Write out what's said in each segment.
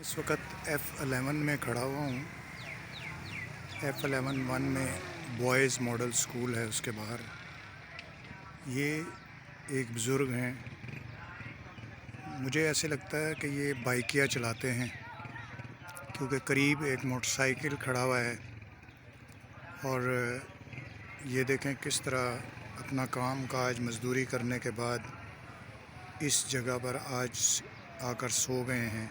اس وقت F11 میں کھڑا ہوا ہوں. F11 1 میں بوائز ماڈل سکول ہے. اس کے باہر یہ ایک بزرگ ہیں. مجھے ایسے لگتا ہے کہ یہ بائکیاں چلاتے ہیں کیونکہ قریب ایک موٹر سائیکل کھڑا ہوا ہے. اور یہ دیکھیں کس طرح اپنا کام کاج مزدوری کرنے کے بعد اس جگہ پر آج آ کر سو گئے ہیں.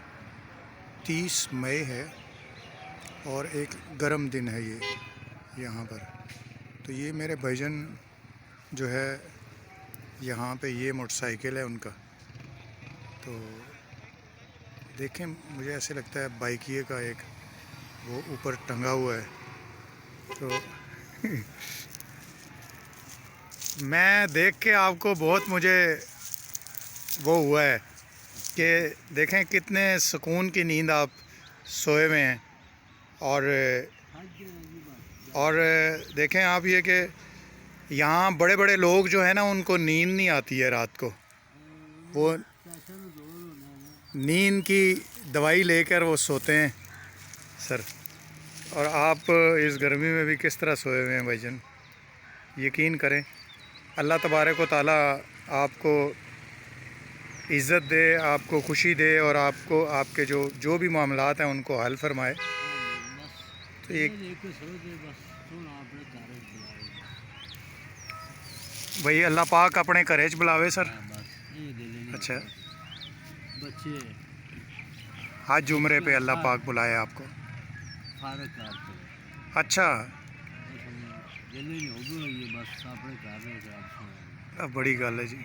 30 مئی ہے اور ایک گرم دن ہے یہ یہاں پر. تو یہ میرے بھائیجن جو ہے یہاں پہ یہ موٹر سائیکل ہے ان کا. تو دیکھیں مجھے ایسے لگتا ہے بائکیے کا ایک وہ اوپر ٹنگا ہوا ہے. تو میں دیکھ کے آپ کو بہت مجھے وہ ہوا ہے کہ دیکھیں کتنے سکون کی نیند آپ سوئے ہوئے ہیں. اور دیکھیں آپ یہ کہ یہاں بڑے بڑے لوگ جو ہیں نا ان کو نیند نہیں آتی ہے رات کو. وہ نیند کی دوائی لے کر وہ سوتے ہیں سر. اور آپ اس گرمی میں بھی کس طرح سوئے ہوئے ہیں بھائی جان. یقین کریں اللہ تبارک و تعالیٰ آپ کو عزت دے, آپ کو خوشی دے اور آپ کو آپ کے جو بھی معاملات ہیں ان کو حل فرمائے. تو ایک بھائی اللہ پاک اپنے گھر چ بلاوے سر. اچھا حج عمرے پہ اللہ پاک بلائے آپ کو. اچھا بڑی گل ہے جی.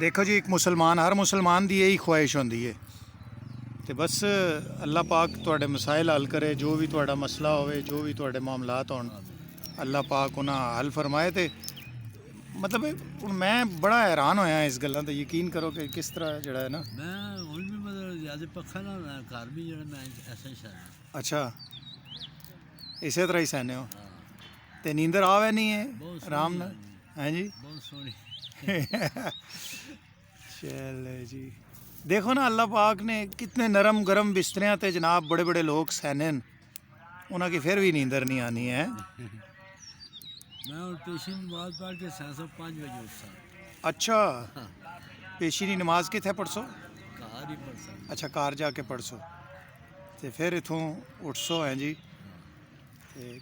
دیکھو جی ایک مسلمان ہر مسلمان دی یہی خواہش ہوندی ہے کہ بس اللہ پاک تواڈے مسائل حل کرے. جو بھی تواڈا مسئلہ ہوئے, جو بھی تواڈے معاملات ہون, اللہ پاک انہاں حل فرمائے. تے مطلب میں بڑا حیران ہویا اس گلاں تے. یقین کرو کہ کس طرح جڑا ہے نا میں ہن بھی مطلب زیادہ پکھا نہ گھر بھی جڑا میں ایسا ہی سہنا. اچھا اسی طرح ہی سہنے ہو تے نیندر آوے نہیں ہے آرام نال ہیں جی. بہت سونی. چلے جی دیکھو نا اللہ پاک نے کتنے نرم گرم بستریاں تے جناب بڑے بڑے لوگ سہنے انہاں کی پھر بھی نیندر نہیں آنی ہے. میں اور پیشی نماز پڑھ کے 5:30 بجے اٹھتا. اچھا پیشی نماز کتنے پڑھسو؟ گھر ہی پڑھتا. اچھا کار جا کے پڑھسو تے پھر اتھوں اٹھسو ہیں جی.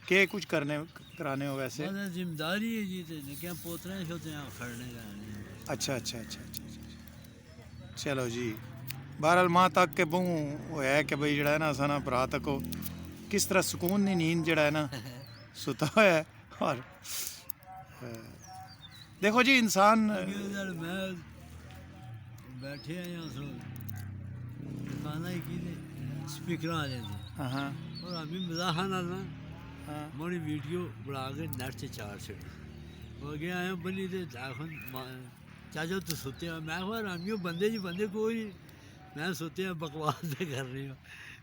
کہ کچھ کرانے ہو ویسے؟ بس ذمہ داری ہے جی. تے نکیاں پوترے ہوتے ہیں کھڑنے کا. اچھا اچھا اچھا اچھا چلو جی. بہرحال ماں تک کہ بہوں وہ ہے کہ بھئی جڑا ہے نا اساں نا بھرا تکو کس طرح سکون نہیں نیند جڑا ہے نا ستا ہوا ہے. اور دیکھو جی انسان میں بیٹھے ہیں یہاں سو کھانا ہی کی سپیکر والے تھے. ہاں اور ابھی مزاح نہ ہاں موڑی ویڈیو بنا کے نیٹ سے چار چڑی ہو گیا آیا بنی تے چاچا تو ستے ہیں. میں کہ رامیو بندے جی بندے کوئی میں ستے ہیں بکواس سے کر رہی ہوں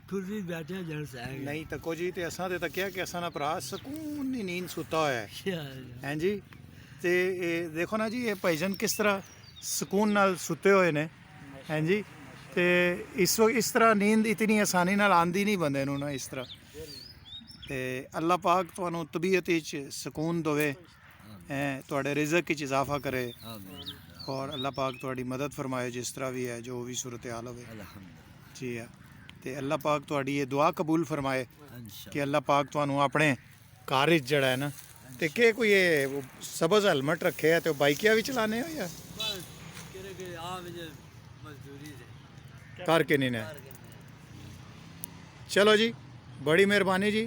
کرسی بیٹھے ہیں جڑ سہ گئے. نہیں تکو جی تے اساں تے تکیا کہ اساں نا بھرا سکون نہیں نیند ستا ہوا ہے ہیں جی. تے دیکھو نا جی یہ بھائی جان کس طرح سکون نال ستے ہوئے نے ہیں جی. تے اس طرح نیند اتنی آسانی نال آندی نہیں بندے نوں نا اس طرح. تے اللہ پاک تانوں طبیعت وچ سکون دوے, تواڈے رزق وچ اضافہ کرے اور اللہ پاک تواڈی مدد فرمائے جس طرح بھی ہے جو بھی صورتحال ہوئے. جی ہاں تے اللہ پاک تواڈی یہ دعا قبول فرمائے کہ اللہ پاک تانوں اپنے کار وچ جڑا ہے نا تے کہ کوئی یہ سبز ہیلمٹ رکھے ہے تے بائکیاں بھی چلانے ہو یا کر کے نہیں نے. چلو جی بڑی مہربانی جی.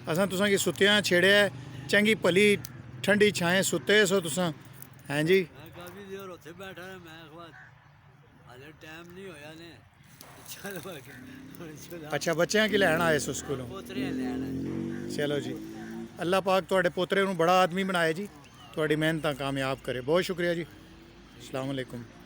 اساں تساں کی ستیاں چھیڑیا ہے چنگی پلی ٹھنڈی چھائیں ستے سو تساں ہیں جی. میں کافی دیر اتنے بیٹھا رہا. میں ہلے ٹائم نہیں ہویا نے. اچھا بچیاں کی لین آئے سو سکولوں. پوترے لینا. چلو جی اللہ پاک تواڈے پوترے نوں بڑا آدمی بنائے جی, تواڈی محنتاں کامیاب کرے. بہت شکریہ جی. السلام علیکم.